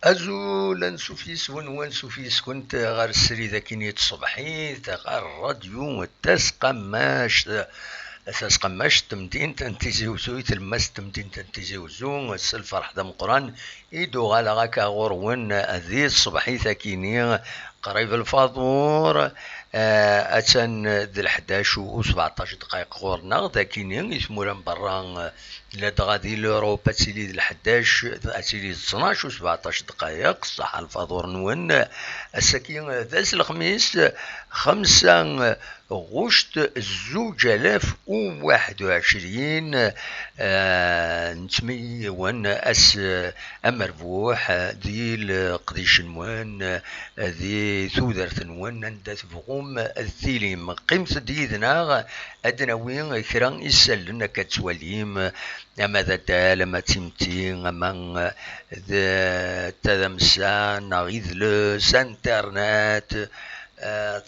أزول نسوفيس ونسوفيس كنت غير السري ذاك نيت صبحيت غير الراديو تسقماش تمدين تنتيزي وسويت المس تمدين تنتيزي وزون السلفرح دم قران إيدو غالا غاكا غورون ذي الصبحي ثاكيني قريب الفاضور. أتان ذي الحداش و 17 دقائق غورنا ذاكيني يثمورا برا لا غادي لوروبا تسيلي ذي الحداش تسيلي 12 و 17 دقائق صح الفاضور نون الساكين ذاس الخميس 5 غشت 2021 نتمي وان اس امربوح ذي القديش نوان ذي ثوذرت نوان ندات بغوم الثيليم قيمت ديدنا ادناوين كران يسلنا كتواليم اما ذا دال اما تيمتي اما تذمسان غيذ لوس انترنت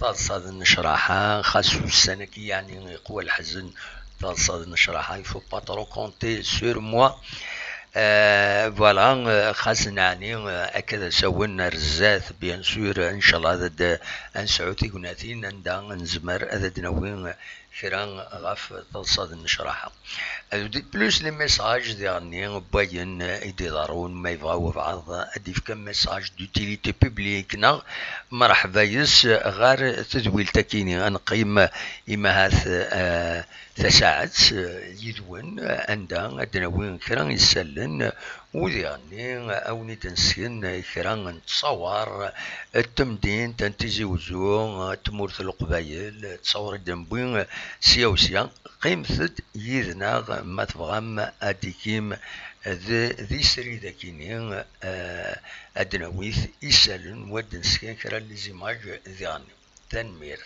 تصاد نشرحها خاصو السنة كي يعني قوى الحزن تصاد نشرحها يفو با ترو كونتي سور موا. فوالا خاص نعني هكذا سوينا رزات بيان سور ان شاء الله هذا نسعودي كناتين ندا نزمر هذا نوين كران غاف تصاد نشرحها بلوس لي ميساج ديالني باين ايدي ضارون ما يبغاو بعض اديف كم ميساج دوتيليتي بوبليك نا مرحبا يس غار تدويل تاكيني انقيم اما هاث تساعد يدون عندها ادناوين كران يسلن وديالني اوني تنسين كران نتصور التمدين تنتيزي وزو تمورث القبايل تصور الدنبوين سياوسيا قيمثد يذنا ما تبغام اديكيم ذي سري ذاكيني ادناويث يسالن ودن سكين كرا لي زيماج ذياني تنميرث.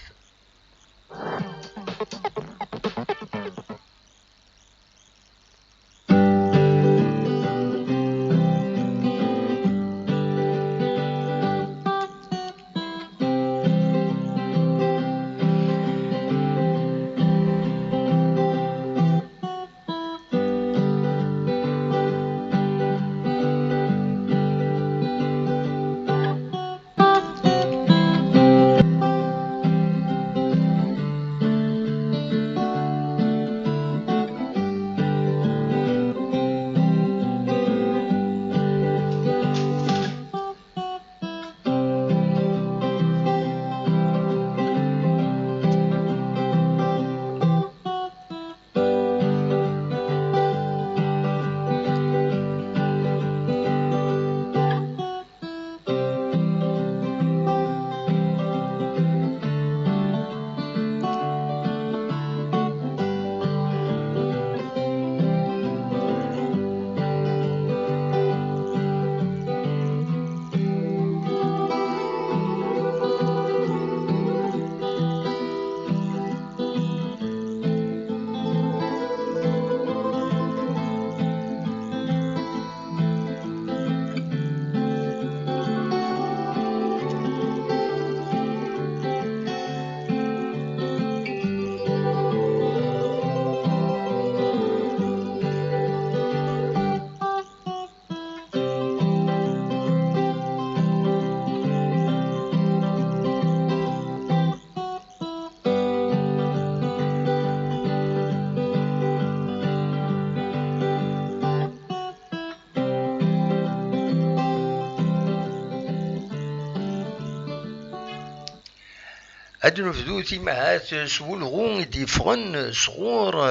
أدنو فدوتي مهات سولغون دي فرن صغور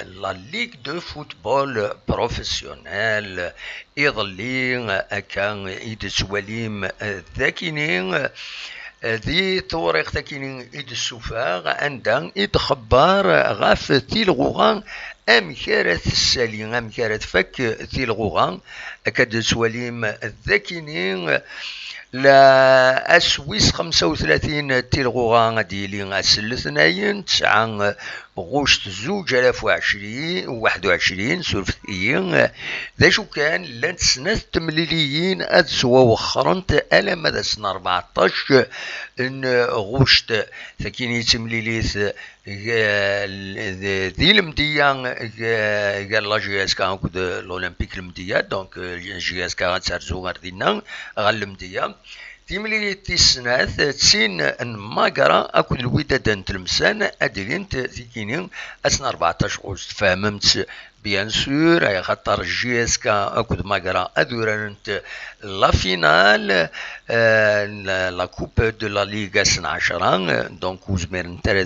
لا ليغ دو فوتبول بروفيسيونيل يظلين أكان إيد سواليم ذاكينين ذي طوريق ذاكينين إيد السفاغ عندن إيد خبار غاف تيلغوغان أم كارث السالين أم كارث فك تيلغوغان أكاد سواليم ذاكينين لا أسويس 35 تيلغوغا ديالي أسل 2 9 غوشت 2021 سولفت ذا شو كان لان سنة تمليليين أدسوا وخرنت ألا مدى سنة 14 إن غوشت ثكيني تمليليث ذي المديان قال لا جي اس كان كود الأولمبيك المدية دونك جي اس كان تسرزو غاردينا غال المدية تيملي تيسناث تسين ان ماقرا اكو الوداد نتلمسان ادلينت تيكينين اسنا 14 غوست فهممت بيان سور اي خاطر جي اس كا اكو ماقرا ادورانت لا فينال لا كوب دو لا ليغا سن 10 دونك وزمير نتا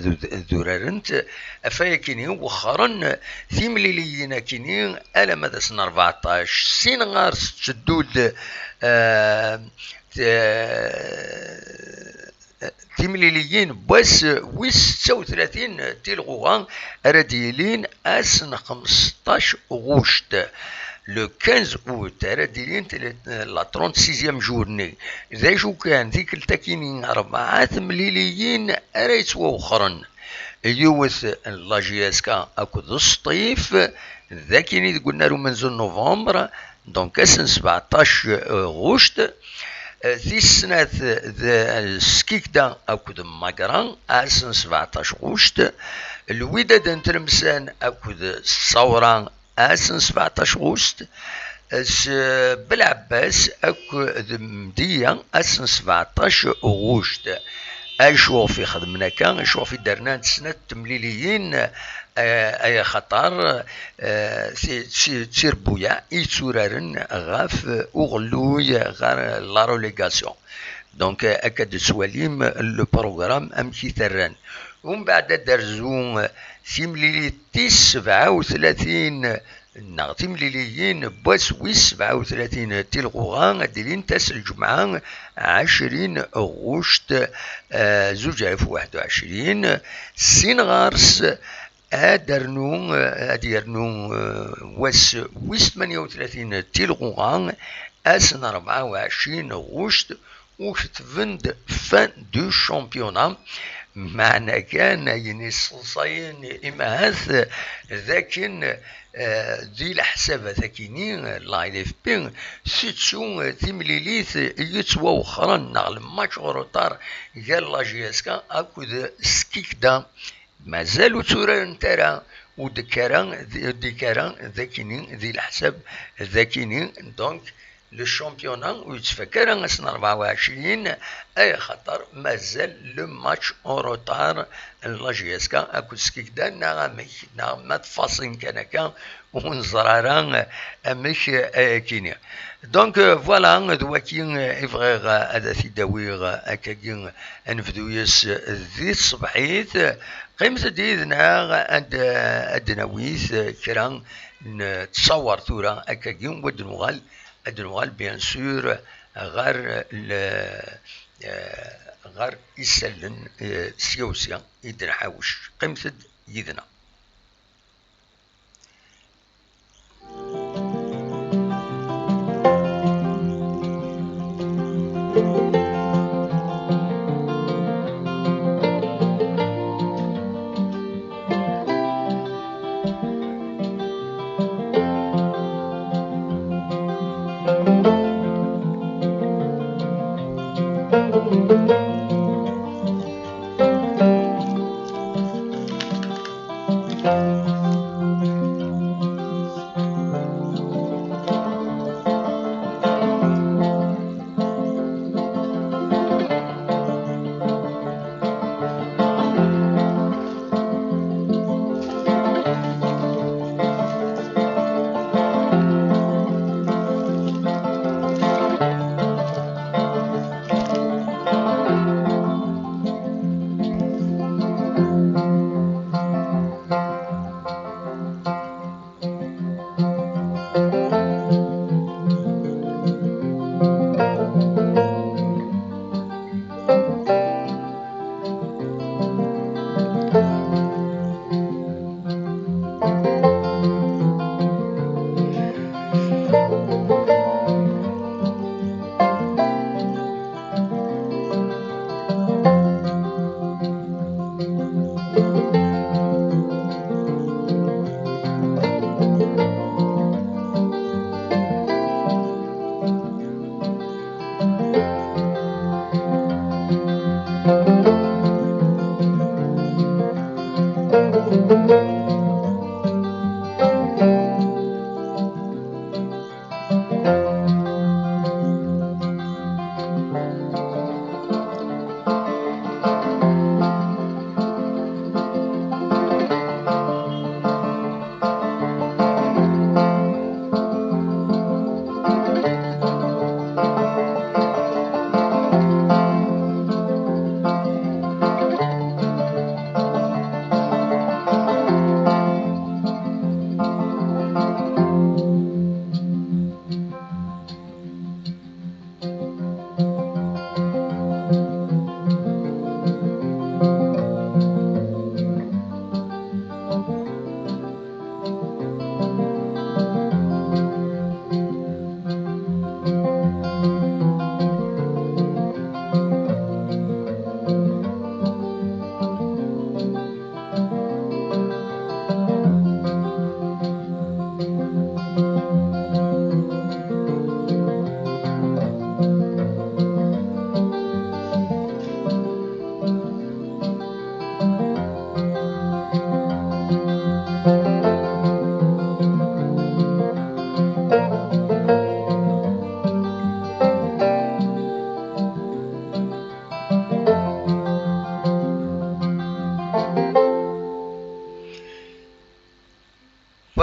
دورانت افايا كينين وخرن تيملي لينا كينين الا مدى سن 14 سين غار تشدود تيمليليين بس ويس 36 تيلغوغان راديلين اسن 15 غوشت لو 15 اوت راديلين لا 36 جورني ذا شو كان ذيك التاكينين 4 مليليين ريتوا وخرن يوث لا جي اس كا اكو الصيف ذاكيني قلنا له منذ نوفمبر دونك اسن 17 غوشت ذي السنة السكيكدا أكود ماقران أسن 17 غوشت الوداد نترمسان أكود الصوران أسن 17 غوشت بالعباس أكود مدية أسن 17 غوشت أشوفي خدمنا كان أشوفي درنا سنة تمليليين اي خطر تسير بويا يتسورارن غاف اوغلوي غار لا روليغاسيون دونك اكاد سواليم لو بروغرام امشي ثران ومن بعد درزون تيمليلي 37 تيمليليين بوسويس 37 تيلغوغان ديلين تاس الجمعة 20 غوشت 2021 سين غارس ادرنو وس 38 تيلغوغان اسن 24 غوشت وشت فند فان دو شامبيونا معنى كان ينصصين إمهاث ذاكن ذي الحساب ذاكينين لايف بين سيتسون تيمليليث يتسوا وخرن نغل ماتش غروطار قال لا جي اس كا اكو سكيكدا مازالو توران ترى ودكاران ذاكينين ذي الحساب ذاكينين دونك لو شامبيونا ويتفكر سنة 24 اي خطر مازال لو ماتش اون روتار لا جي اس كا اكو سكيكدا نغمات فاصين كان ونزراران امش كينيا دونك فوالا دواكين افغيغ هذا في داويغ اكاكين انفدويس ذي الصبحيت قيمة ديدنا ادناويث كران نتصور ثورة اكاكين ودنوغال ادنوغال بيان سور غار غار يسلن سيوسيا يدنا حاوش قيمة يدنا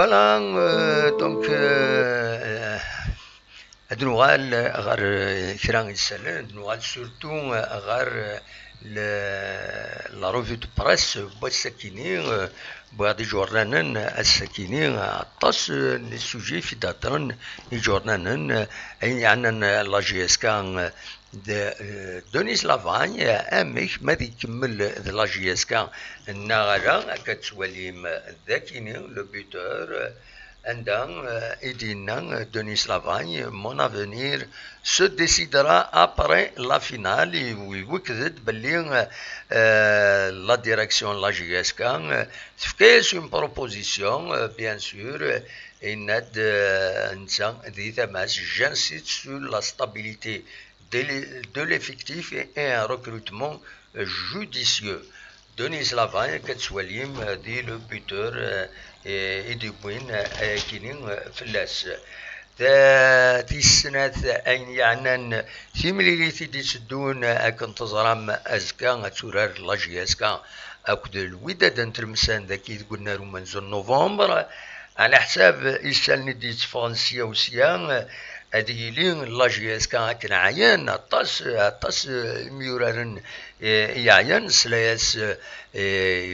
فوالا دونك هاد نوغال غير كرا يسالن نوغال سورتو غير لا روفي دو بريس بواساكيني بغادي جورنانن الساكيني عطاس لي سوجي في داترن جورنانن يعني لا جي اس كان دونيس لافاني اميك ما يكمل لا جي اس كان النغرة كتوليم ذاكيني لو بيتور عندها ايدينا دونيس لافاني مون افونير se décidera après la finale ويوكدت باللي la direction de la JSK fait une proposition bien sûr j'insiste sur la stabilité de l'effectif et un recrutement judicieux. Denis Lavagne كتسوليم دي لو بوتور ايدي بوين كينين فلاس دي السنة أين يعني في مليليتي دي تدون أكن تزرام أزكا تورار لاجي أزكا أكد الوداد نترمسان ذاكي قلنا رومانزو نوفمبر على حساب إسالني دي فرنسيا وسيان هذه لين لاجي أزكا كان عيان عطاس ميورارن يعيان سلاياس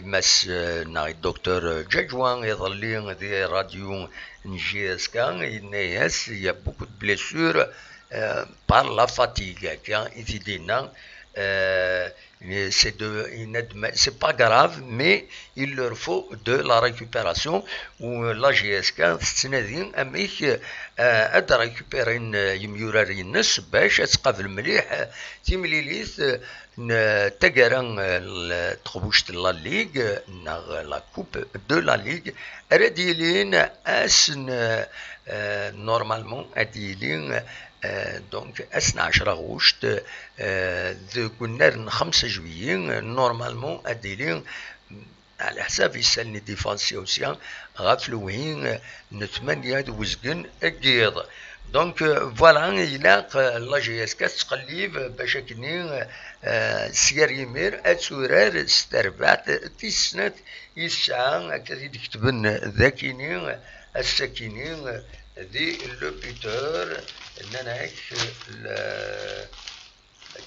مس ناي الدكتور جاجوان يظلين دي راديو NGSK, il y a beaucoup de blessures par la fatigue. C'est pas grave, mais il leur faut de la récupération. Ou la GSK, c'est à récupérer يميورارين نس باش تقابل مليح تيمليليث تقرا تخبوشت لا ليغ لا كوب دو لا ليغ رديلين اسن نورمالمون اديلين دونك اسنا 10 غوشت كنا 5 جويي نورمالمون اديلين على حساب يسالني ديفانسي اوسيان غافلوين نتمنى وزقن القيض دونك فوالا يلاق لا جي اس كاس تقليب باش كني سير يمير اتسورار ستربعت تيسنات يسعى كذي يكتبن ذاكيني الساكينين ذي لو بيتور اننا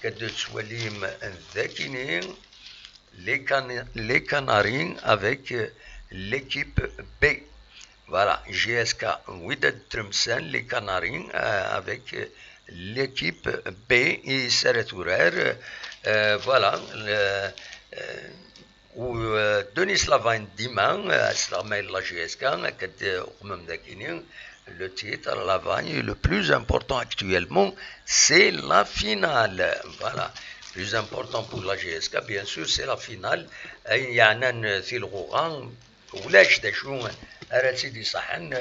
كد توليم ذاكينين les Canaries avec l'équipe B. Voilà, GSK Wydad Tlemcen, les Canaries avec l'équipe B et Serretourer. Voilà, où Denis Lavagne Diman, la GSK, le titre Lavagne, le plus important actuellement, c'est la finale. Voilà. Plus important pour la GSK, bien sûr, c'est la finale. يعني في الغوغان ولاش داشو أراتي صحن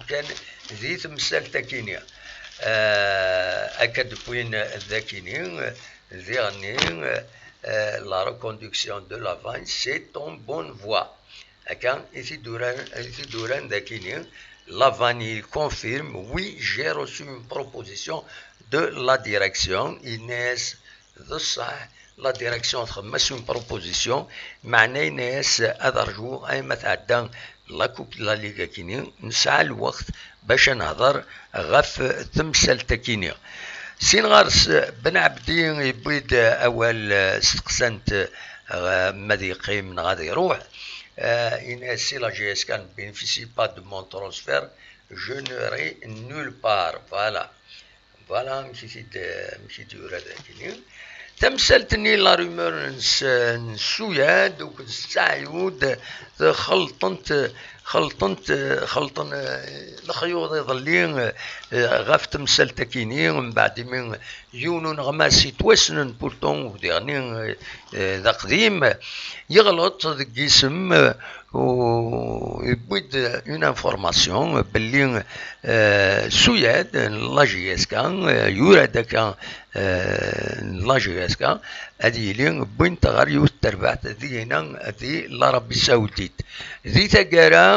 كان ذي تمثال تاكينيا أكد بوين ذاكيني ذي غني la reconduction de la vanne, c'est en bonne voie. أكان إثي دوران ذاكيني la vanne confirme, oui, j'ai reçu une proposition de la direction. Inès الصح لا ديريكسيون تخمس اون بروبوزيسيون معناه ناس ادرجو اي ما تعدى لا كوب لا ليغا كيني نسعى الوقت باش نهضر غف تمثال تاكيني سين غارس بن عبدي يبيد اول استقسنت مادي يقيم غادي يروح ان سي لا جي اس كان بينفيسي با دو مون ترانسفير جو نوري نول بار فوالا مشيت يورا ذاكيني تمثلتني لا رومور نسويا دوك السعيود خلطن الخيوط يظلين غاف تمثل تكيني من بعد من يونون غماسي توسنن بورتون وديرني ذا قديم يغلط ذاك اسم ويبويد اون انفورماسيون باللي سوياد لا جي اس كان يورا داك لا جي اس كان هذه لين بوين تغير تربعت ذينا ذي العربية السعودية ذي تقرا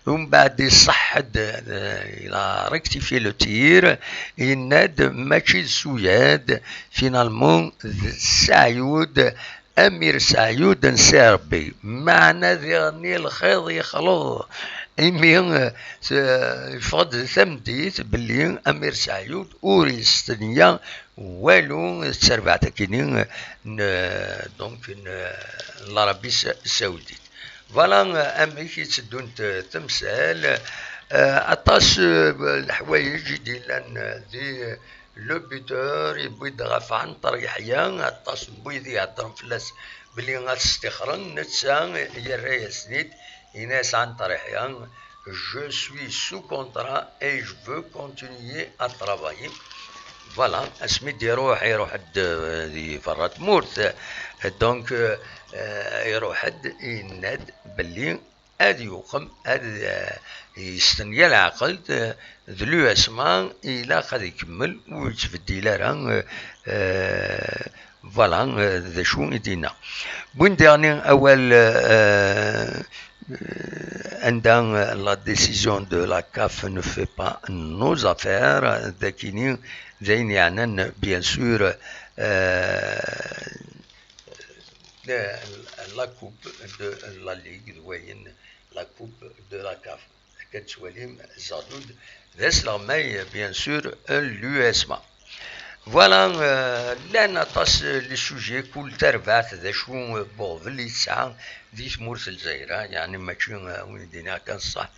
ومن بعد يصحد الى ريكتيفي لو تير يناد ماشي سوياد فينالمون سعيود أمير سعيود سربي معنى ذي الخيض يخلط إيمي فض ثمديت باللي أمير سعيود أوريس تنيا والو تسربع تكينين دونك العربية السعودية فوالا أمريكي تسدون تمثال أطاس الحوايج ديال دي لو بيتور يبغي غاف عن طريق حيان أطاس بويدي يهضر فلاس بلي غاستخرن نتسا يرايا سنيد Inès Antarian, je suis sous contrat et je veux continuer à travailler. Voilà, اسمي يروح حد فرات مورت دونك يروح حد يناد باللي هاد يوقم هاد يستنيا العقل ذلو اسماء الى قد يكمل ويتبدل راه فوالا ذا شو يدينا بوين ديرني اول la décision de la CAF ne fait pas nos affaires. Bien sûr, la coupe de la Ligue, la coupe de la CAF. Bien sûr, l'USMA. Voilà, là نطاس لي سوجي كل تربات ذا شو بوفلي ساعة ذي مورس الجزائر يعني ماشي وين دينا كان صح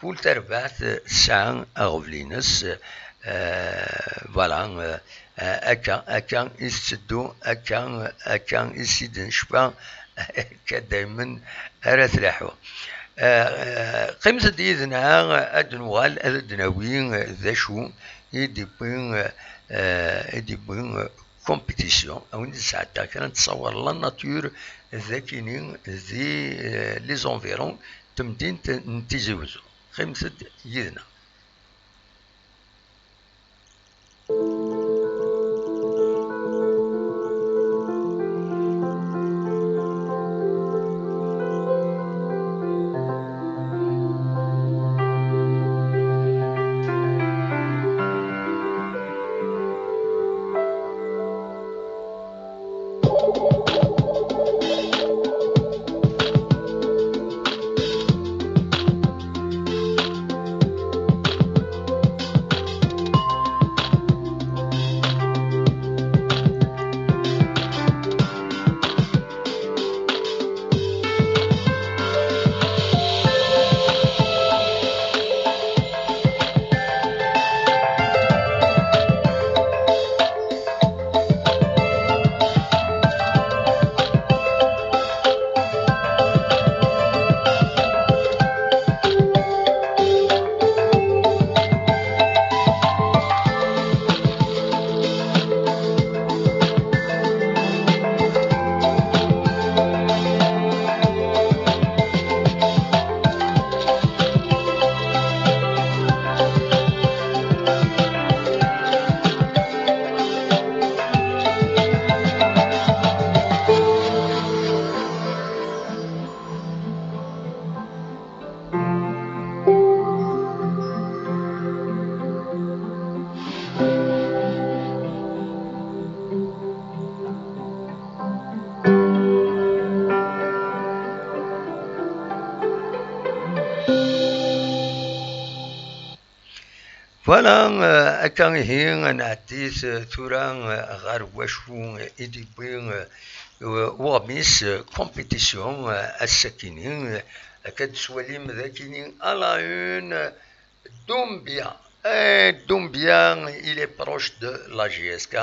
كل تربات ساعة أغفلينس فوالا أكان يستدو أكان يسيد نشبا كدايما أرث لحوا قيمة ديدنا أدنوال أدناوين ذا شو يدبين compétition أو نساعدها كان نتصور لا ناتور ذاكينين ذي لي زونفيرون تمدين نتيزوزو خمسة يدنا فوالا كان هي نعديت ثورا غير واشو يديبين وغميس كومبيتيسيون الساكنين كاد سواليم ذاكينين على اون دومبيا دومبيا il est proche de la GSK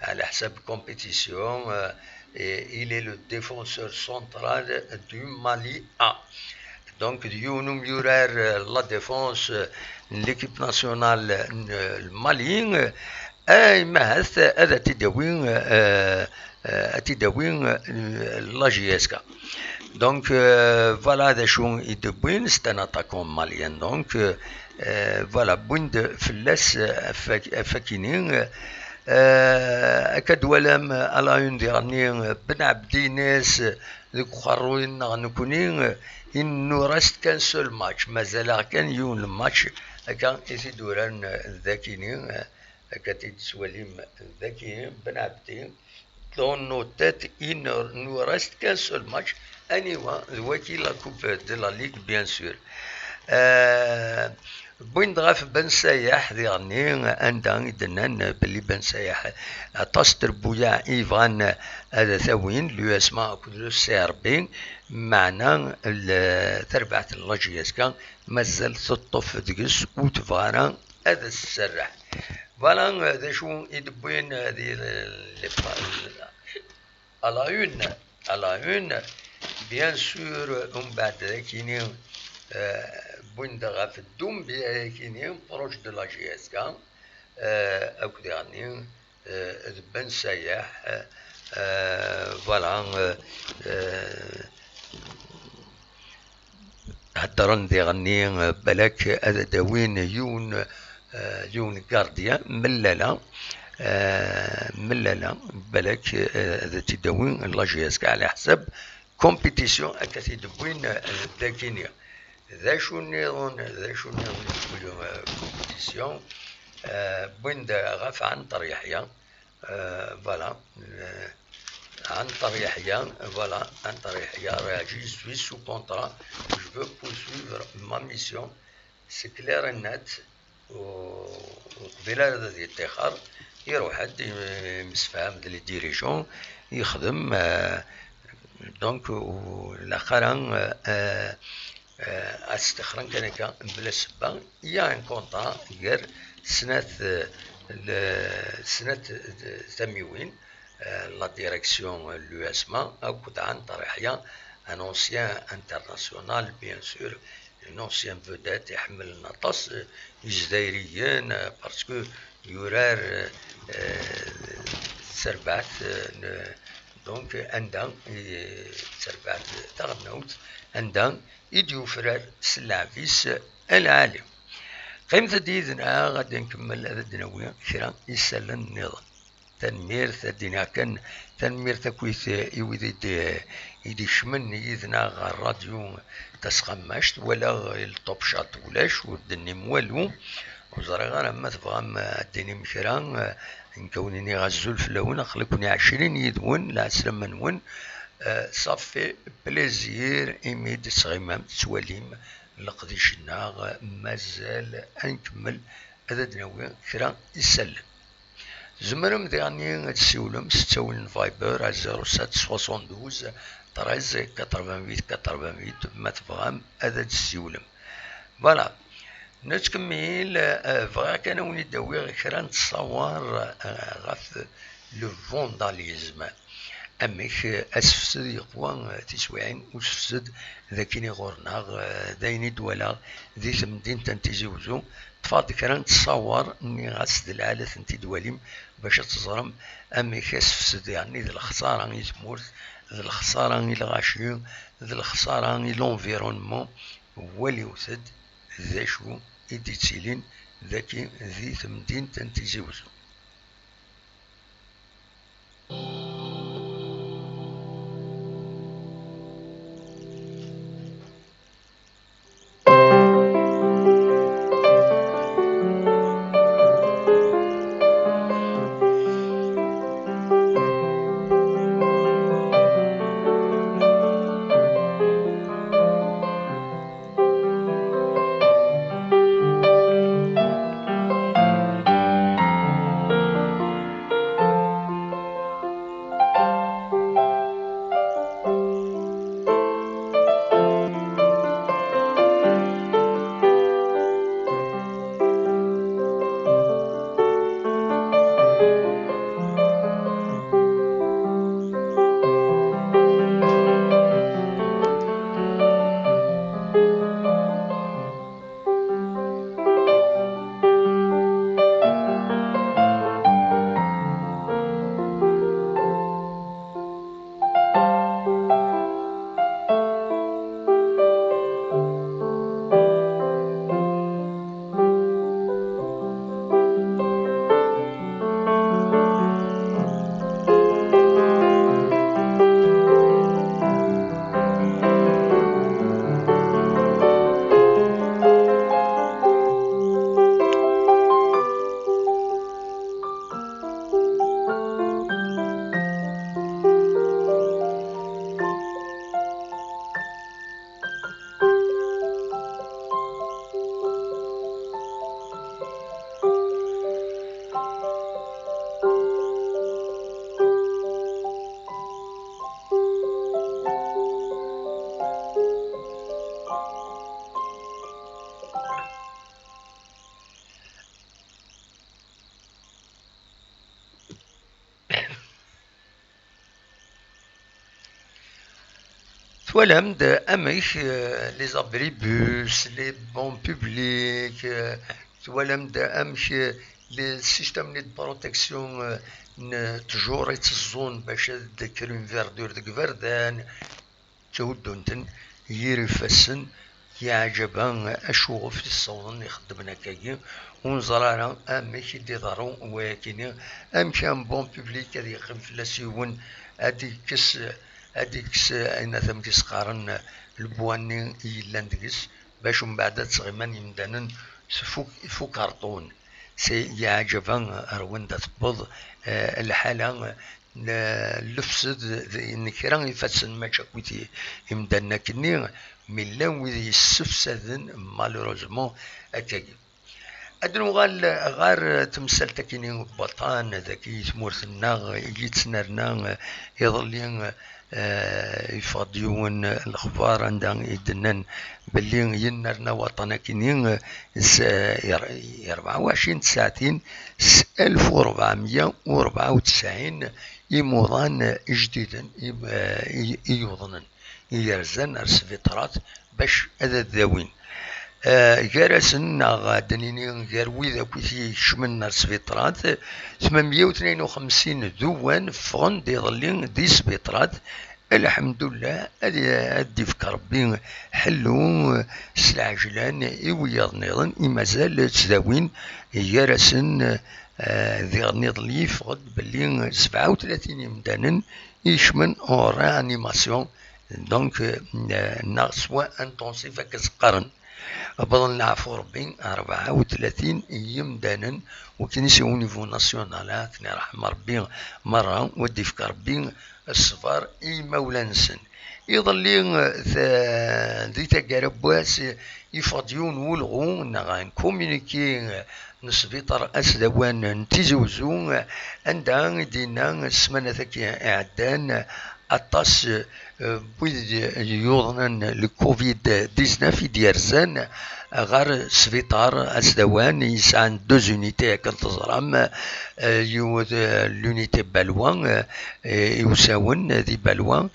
على حسب compétition il est le défenseur central du Mali A. Donc, Younum Yurer, la défense, l'équipe nationale malienne, et Mahas, elle a tidawin la GSK. Donc, voilà des choses et de Bouin, c'est un attaquant malien. Donc, voilà, Bouin de Fles, Fakinin. أكد ولم على يندرني بن عبدينيس ذكروين نكونين إنه رست كان سول ماتش مازال كان يون الماتش كان يدوران ذاكينين كتيد سواليم ذاكيين بن عبدين دون نوتات إنه رست كان سول ماتش أنيوا ذوكي لا كوب دو لا ليغ بيان سور بوين غاف بن سايح ذيغني عندها يدنان بلي بن سايح تصدر بويا إيفان هذا ثوين لو اسماء كل سيربين معنى تربعة اللاجياس كان مازال تطف دقس وتفارا هذا السرح فوالا هذا شو يدبوين هذه على بيان سور بعد ذاك بوندغا في الدوم كيني بروش دو لا جي اس كا او يعني بن سايح فوالا هدرن دي غني بلاك هذا داوين يون كارديا ملالا بلاك هذا تداوين لا جي اس كا على حسب كومبيتيسيون اكاسي دبوين داكينيا ذا شو النظام كومبيتيسيون بوين غاف عن طريحيا فوالا عن طريحيا فوالا عن طريحيا راجي سوي سو كونترا جو فو بورسويفر ما ميسيون سي كلير النت وقبيله هذا يتاخر يروح حد مسفهم لي ديريجون يخدم دونك والاخر استخرن كان بلا سبا يا ان كونطا غير سنه ثميوين لا ديريكسيون لو اسما او كنت عن طريحيا ان اونسيان انترناسيونال بيان سور ان اونسيان فودات يحمل نطاس جزائريين باسكو يورار سربعت دونك عندها سربعت تغنوت عندها يديوفرر سلافيس العالم قيمة ديدنا غادي نكمل هذا الدنوي كرا يسال النظام تنمير تدينا كان تنمير تكويت يدي شمن يدنا غا الراديو تسقمشت ولا الطوب شات ولاش ودني موالو وزرا غير ما تبغى ديني مكرا نكونني غزول فلاون خلقوني 20 يدون لا سلام منون صافي بليزير إميد صغيمام تسواليم لقديشنا مازال نكمل هذا دناوي كرا يسلم زمرم ديعني تسولم ستاول فايبر على 0772 13 88 88 ما تبغام هذا تسولم فوالا نتكمل فغا كان وني داوي كرا نتصور غاف لو فونداليزم أميك أسفسد يقوى تسويعين وسفسد ذاكيني غورنا دايني دولا ذي ثمدين تنتيزيوزو تفاض كران تصور اني غاسد العالة تنتي دواليم باش تزرم أميك أسفسد يعني ذي الخسارة غي تمورت ذي الخسارة غي الغاشيو ذي الخسارة غي لونفيرونمون والي وسد ذا شو إدي تسيلين ذاكي ذي ثمدين تنتيزيوزو توالمد اميك لي زابريبوس لي بون بوبليك توالمد امش لي سيستم دو بروتيكسيون تجور يتزون باش ذكر فيردور ديك فردان تودونتن يرفسن يعجبان اشوف في الصوت يخدمنا كاين ونزرانا اميك دي ضرو ولكن امشي ان بون بوبليك هذه يقيم فلاسيون هذيك اين ثم تسقارن البواني يلان ديكس باش من بعد تغيمان يمدانن فو كارطون سي يعجبان اروين تبض الحاله لفسد نكران يفسن ما شاكوتي يمدانا كني من لون وذي يسفسدن مالوروزمون اكاكي ادنو غار تمثال تكيني بطان ذاكي تمورثنا يتسنرنا يظلين يفضيون الاخبار عندهم يدنن باللي ينرنا وطنا كينين 24 ساعتين 1494 يموضان جديدا يوضنن يرزن ارسفيطرات باش هذا الذاوين جرسنا غادنيني غير ويذا كويتي شمنا سبيطرات 852 ذوان فغن دي ظلين دي سبيطرات الحمد لله هادي فك ربي حلو سلعجلان إوياض نيضن إمازال تداوين جرسن ذي غنيضلي فغد بلي 37 يمدانن يشمن اورا انيماسيون دونك ناقصوا انتونسيف كتقارن بظن نعرفو ربي 34 يمدانا وكنيسي او نيفو ناسيونال ثني رحم ربي مرة ودي فك ربي الصفار مولانسن يظلين ذي تقاربواس يفضيون ولغو نغان كومينيكي نسبيطر أسدوان نتيزوزو عندها دينا السمانة ذاك إعدان أطاس بويد يوضنن الكوفيد 19 ديارزان غار سفيطار أسدوان يسعن دو زونيتي كنتظرام لونيتي بالوان يساون ذي بالوان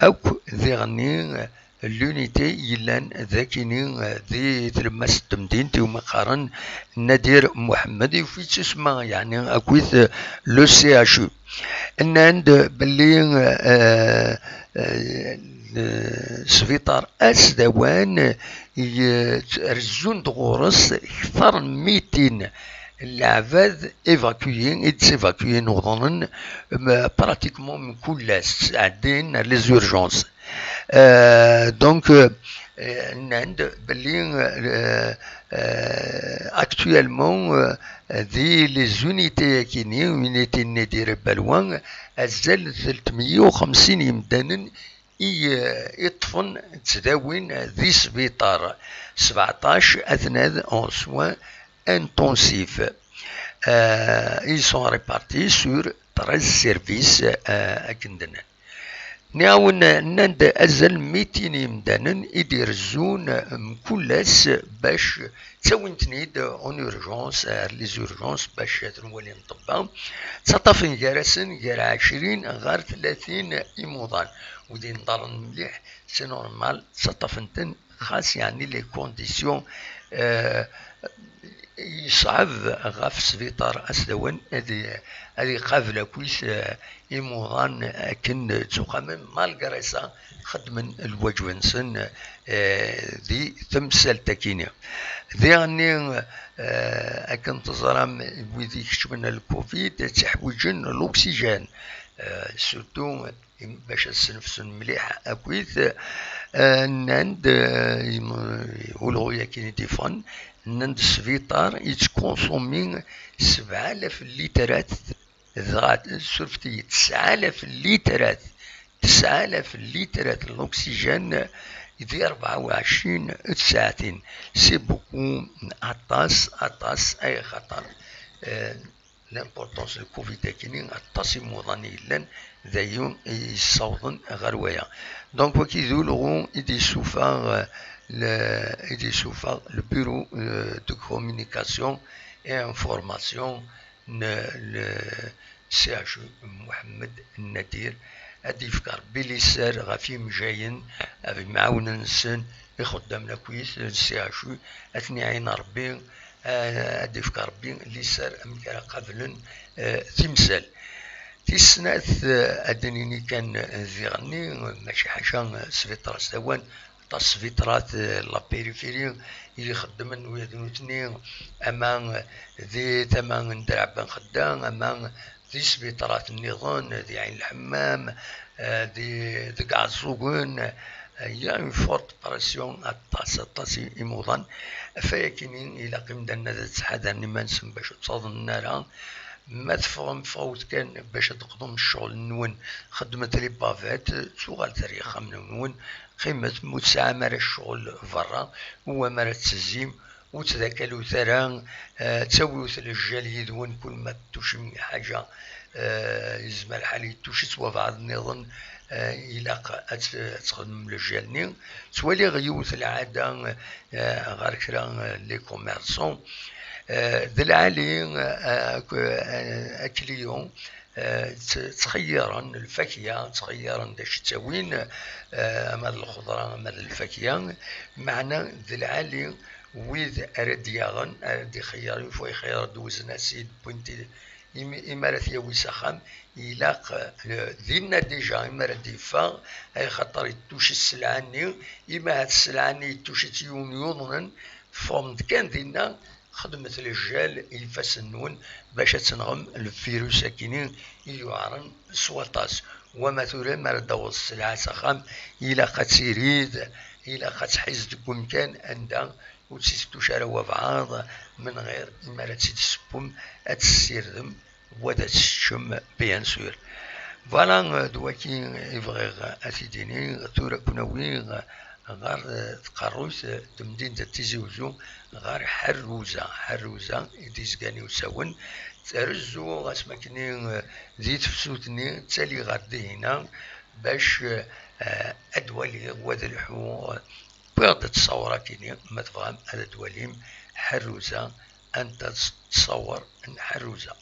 أو ذي غني لونيتي يلان ذاكيني ذي تلمس التمدين تيوم قارن نادر محمد في تسمى يعني أكويث لو سي اش او ان عند باللي سفيطار اسدوان يرزون دغورس اكثر من 200 العباد ايفاكويين يتسيفاكويين وظنن براتيكمون من كل ساعتين لي زورجونس دونك عند باللي actuellement ذي لي زونيتي كيني يونيتي ندير بالوان ازال 350 يمدانن يطفن تداوين ذي سبيطار 17 اثناء اون سوان intensifs. Ils sont répartis sur 13 services à Kindenen. نعاون نند أزل 200 يمدانن يديرزون مكلاس باش تساوين تنيد اون اورجونس لي زورجونس باش تنولي نطبا تسطفن جارسن جار 20 غار 30 يموضان ودي نضرن مليح سي نورمال تسطفنتن خاص يعني لي كونديسيون يصعب غاف سفيطار أسدوان هذه قابلة كويس يموضان كن تقامن مالغريسا خدمن الوجوانسن ذي تمثال تكينيا ذي غني أكن تزرام وذي كشمنا الكوفيد تحويجن الأكسجين سورتو باش السنفسن مليح أكويث نند يقولوا ياكين ديفون نند سفيطار يتكونسومين 7000 لترات سرفتي 9000 لترات 9000 لترات الأكسجين في 24 ساعتين سي بوكو أطاس أي خطر لامبورطونس الكوفيد كينين أطاس موضاني لان ذايون يصوضن غرويا دونك وكي ذولغو يدي سوفا le bureau de communication et information le CHU Mohamed Nadir أدي فكر بلي سار غافي مجاين أبي معاون نسن يخدمنا كويس نسياشو أثني عين ربي أدي فكر ربي اللي سار أمكان قبل تمثال تسناث أدنيني كان ذي غني ماشي حاجة سفيطرة سوان تصفيطرات لا بيريفيري اللي خدمن ويدنوتني أما ذي ثمان ندرع خدام أما ذي سفيطرات النظام ذي عين الحمام ذي قعزوغن يا اون فورت براسيون أطاس يموضن فيكنين إلى قيم دنا ذات تحداني ما نسم باش تصادن النار ما تفهم فوت كان باش تقدم الشغل نون خدمة لي بافات تشغل تاريخ من نون قيمة متسعة مرة الشغل برا هو مرة تسزيم وتذاكلو ثران تسويوث الرجال يدون كل ما توشي حاجة يزمر حالي توشي سوا بعض النظام إلى تخدم الرجال تولي غيوث العادة غير كرا لي كوميرسون ذلعالي أكليون تغيرا الفاكهة تغيرا داش تاوين أما الخضرة أما الفاكهة معنا ذلعالي ويذ أردياغن أردي خياري فوي خيار دوزنا سيد بوينتي إمارة يوي سخام إلاق ذينا ديجا إمارة ديفا أي خطر يتوشي السلعاني إما هاد السلعاني يتوشي تيون يوضنا فومد كان ذينا خدمة الرجال يفسنون باش تنغم الفيروس كينين يعرن سوطاس وما ثوري ما ردو السلعة سخام إلا قد سيريد إلا قد حيز تكون كان عندها وتسيتو شاروا بعض من غير ما تسيت السبوم أتسيردم ودا تشم بيان سور فوالا دواكي يبغي أثيديني ثورة كنوي غار تقروس تمدين تيزي وزو غار حروزة يديزقاني وساون ترزو غاسمكني زيت فسوتني تالي غار دينا باش أدوالي وذا الحو بغض تصورة كيني ما تفهم هذا دواليم حروزة أنت تصور أن حروزة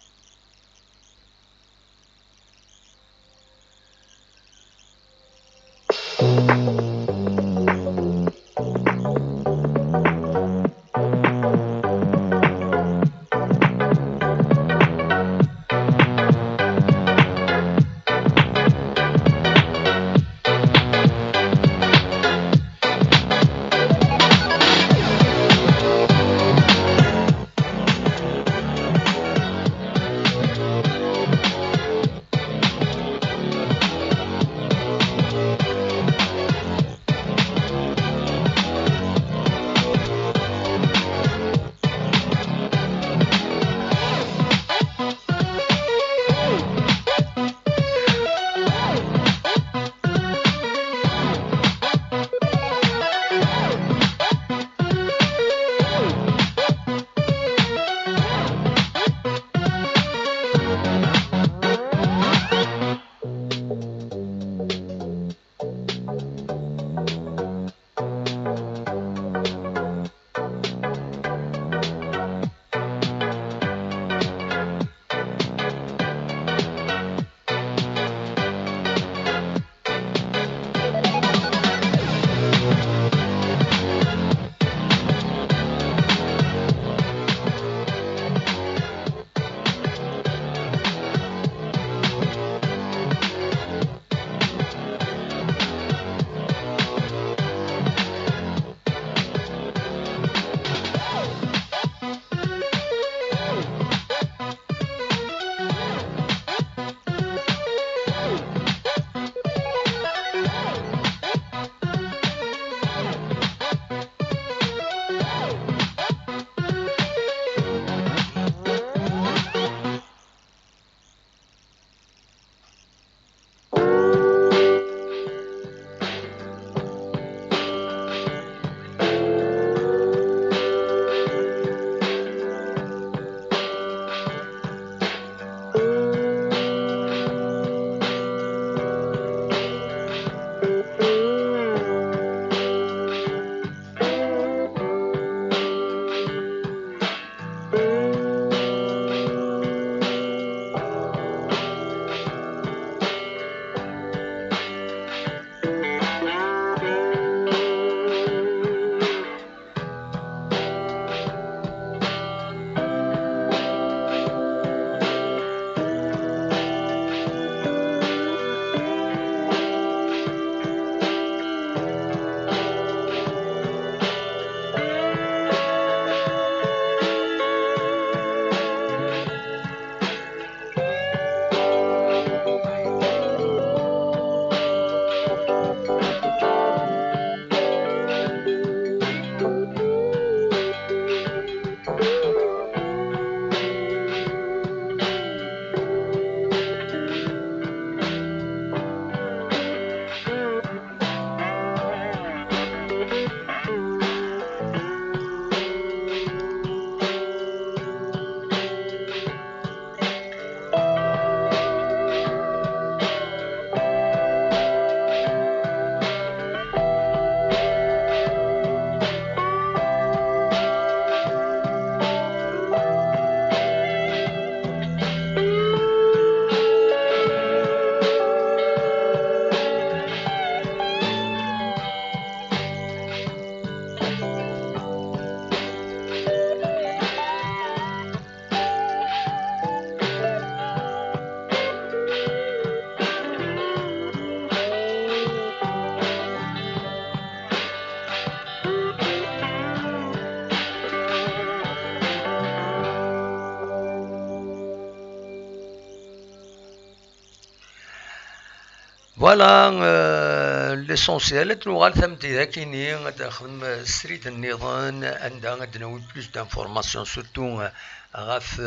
فوالا ليسونسيال نوغال ثمتي ذاكيني نخدم ستريت النظام عندها نوي بلوس دانفورماسيون سورتو غاف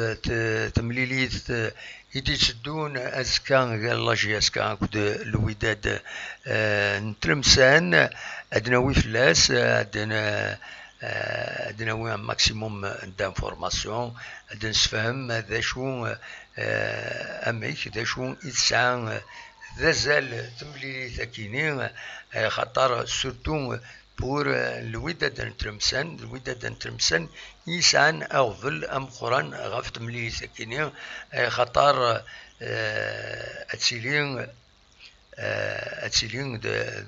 تمليليت يدي تسدون ازكا لاجي ازكا كود الوداد نتلمسان ادناوي فلاس ادناوي ان ماكسيموم دانفورماسيون نسفهم ذا شو اميك ذا شو يتسعى ذا زال تملي ثاكيني خاطر سورتو بور الوداد نترمسان يسعن أغفل أم قران غاف تملي ثاكيني خاطر أتسيلين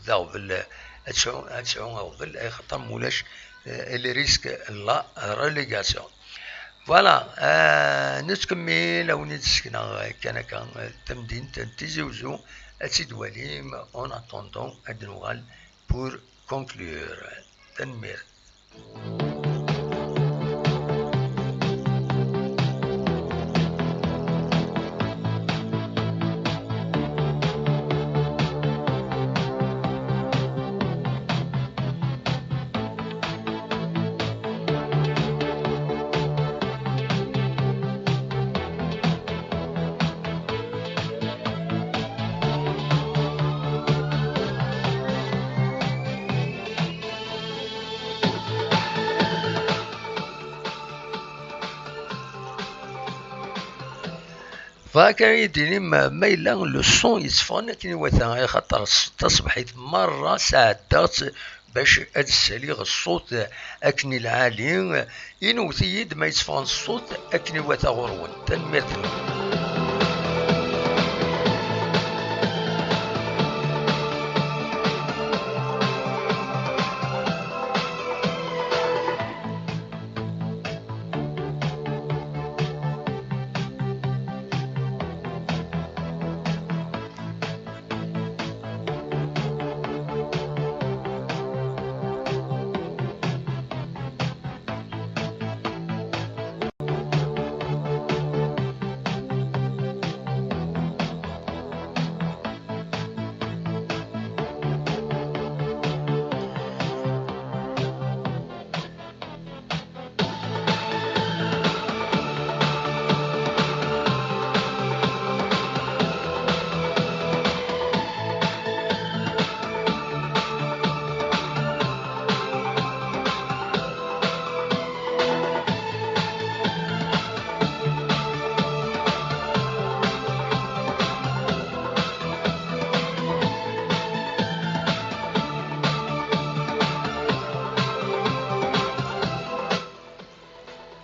ذا غفل أتسعون أغفل خاطر مولاش اللي ريسك لا ريليغاسيون. فوالا نتكمل او نتسكنا كان تمدين تنتزوزو اتسيدواليم اون اتوندون ادنوغال بور كونكلور. تنمير. فكان يديني ما إلا لو صون يصفون كي وثا خاطر تصبحت مرة ساعدات باش أتساليغ الصوت أكني العالي ينوثي يد ما يصفون الصوت أكني وثا غرون. تنمير.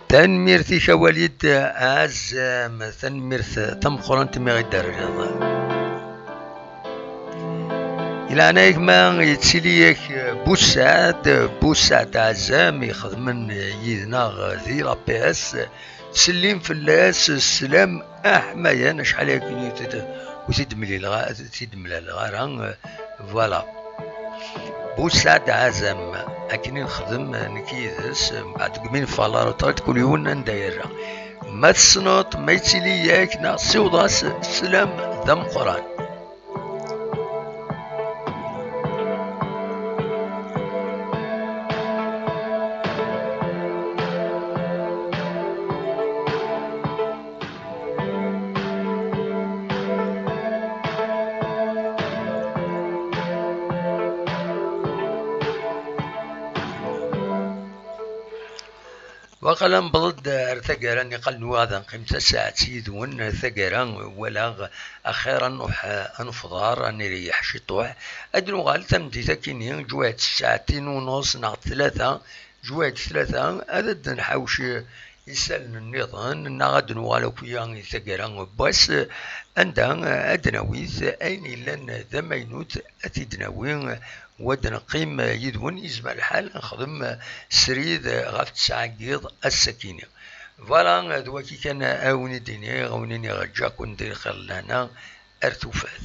تنميرتي كواليد عز تنميرت تمخرن تميغي الدرجة إلى أنايك ما يتسيليك بوسعد عزام يخدمن يدنا ذي لابيس تسليم فلاس السلام أحميان شحال يكون وتدملي الغارة فوالا بوسعد عزام أكني نخدم نكيدس بعد قمين فالار طريت كل يوم نداير ما تصنط ما يتسيليك ناصي وضاس السلام ذم قران. وقلم بضد ارتقرا يقل هذا قيمة ساعة سيدون ثقرا ولا أخيرا أنفضار أني ريح شطوح أدنو غال تمدي ثكيني جوات ساعتين ونص ناقد ثلاثة جوات ثلاثة أدد نحوش يسألن النظام نغدنو غالو كيان ثقرا بس عندها أدنويث أين لن ذمينوت أتدنوين ودن قيم يدون يزمع الحال نخدم سريد غاف تسعقيض السكينة. فوالا دواكي كان أوني ديني غونيني غجاك وندير خلنا أرتوفات.